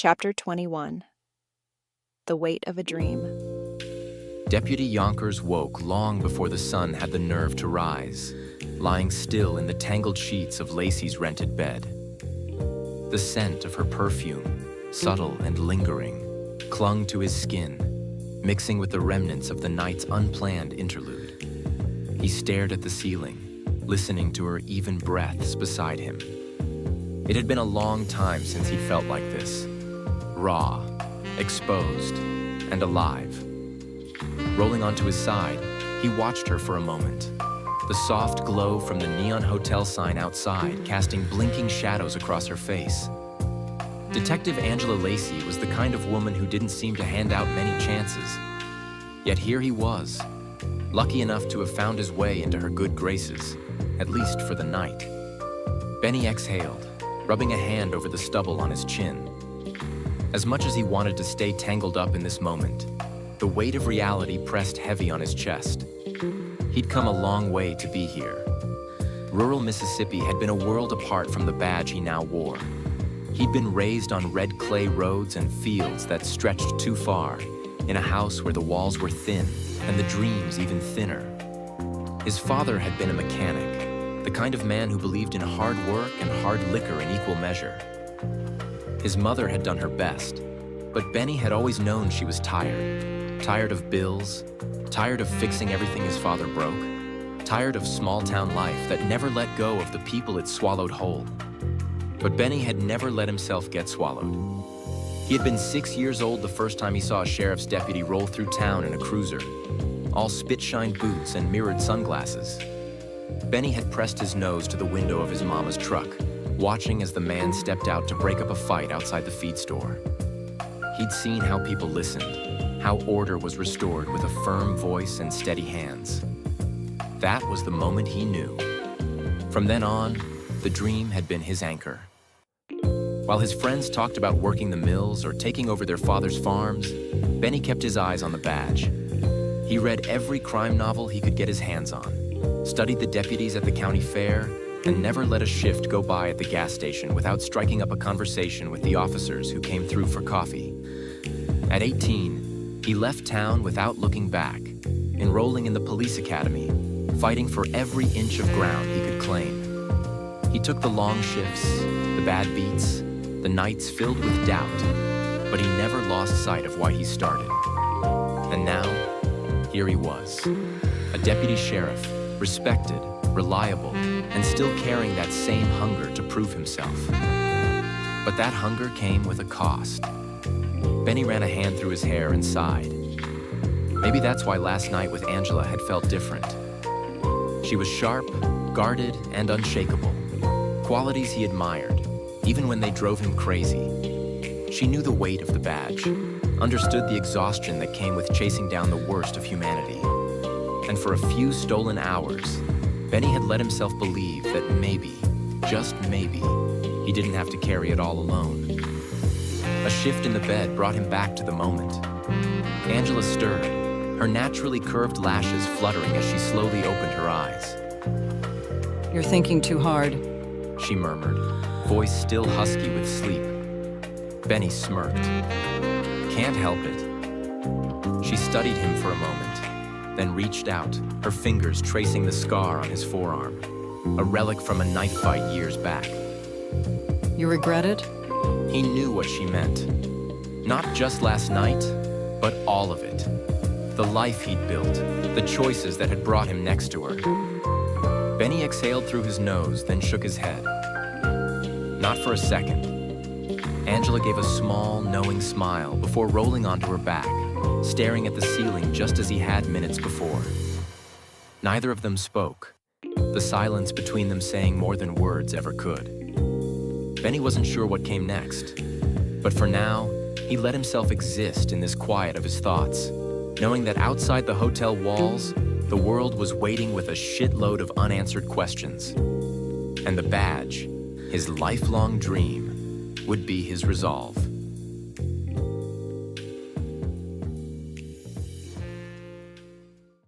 Chapter 21. The Weight of a Dream. Deputy Yonkers woke long before the sun had the nerve to rise, lying still in the tangled sheets of Lacey's rented bed. The scent of her perfume, subtle and lingering, clung to his skin, mixing with the remnants of the night's unplanned interlude. He stared at the ceiling, listening to her even breaths beside him. It had been a long time since he'd felt like this, raw, exposed, and alive. Rolling onto his side, he watched her for a moment, the soft glow from the neon hotel sign outside casting blinking shadows across her face. Detective Angela Lacey was the kind of woman who didn't seem to hand out many chances. Yet here he was, lucky enough to have found his way into her good graces, at least for the night. Benny exhaled, rubbing a hand over the stubble on his chin. As much as he wanted to stay tangled up in this moment, the weight of reality pressed heavy on his chest. He'd come a long way to be here. Rural Mississippi had been a world apart from the badge he now wore. He'd been raised on red clay roads and fields that stretched too far, in a house where the walls were thin and the dreams even thinner. His father had been a mechanic, the kind of man who believed in hard work and hard liquor in equal measure. His mother had done her best, but Benny had always known she was tired. Tired of bills, tired of fixing everything his father broke, tired of small-town life that never let go of the people it swallowed whole. But Benny had never let himself get swallowed. He had been 6 years old the first time he saw a sheriff's deputy roll through town in a cruiser, all spit-shined boots and mirrored sunglasses. Benny had pressed his nose to the window of his mama's truck, watching as the man stepped out to break up a fight outside the feed store. He'd seen how people listened, how order was restored with a firm voice and steady hands. That was the moment he knew. From then on, the dream had been his anchor. While his friends talked about working the mills or taking over their father's farms, Benny kept his eyes on the badge. He read every crime novel he could get his hands on, studied the deputies at the county fair, and never let a shift go by at the gas station without striking up a conversation with the officers who came through for coffee. At 18, he left town without looking back, enrolling in the police academy, fighting for every inch of ground he could claim. He took the long shifts, the bad beats, the nights filled with doubt, but he never lost sight of why he started. And now, here he was, a deputy sheriff, respected, reliable, and still carrying that same hunger to prove himself. But that hunger came with a cost. Benny ran a hand through his hair and sighed. Maybe that's why last night with Angela had felt different. She was sharp, guarded, and unshakable, qualities he admired, even when they drove him crazy. She knew the weight of the badge, understood the exhaustion that came with chasing down the worst of humanity. And for a few stolen hours, Benny had let himself believe that maybe, just maybe, he didn't have to carry it all alone. A shift in the bed brought him back to the moment. Angela stirred, her naturally curved lashes fluttering as she slowly opened her eyes. "You're thinking too hard," she murmured, voice still husky with sleep. Benny smirked. "Can't help it." She studied him for a moment, then reached out, her fingers tracing the scar on his forearm, a relic from a knife fight years back. "You regret it?" He knew what she meant. Not just last night, but all of it. The life he'd built, the choices that had brought him next to her. Benny exhaled through his nose, then shook his head. Not for a second. Angela gave a small, knowing smile before rolling onto her back, staring at the ceiling just as he had minutes before. Neither of them spoke, the silence between them saying more than words ever could. Benny wasn't sure what came next, but for now, he let himself exist in this quiet of his thoughts, knowing that outside the hotel walls, the world was waiting with a shitload of unanswered questions. And the badge, his lifelong dream, would be his resolve.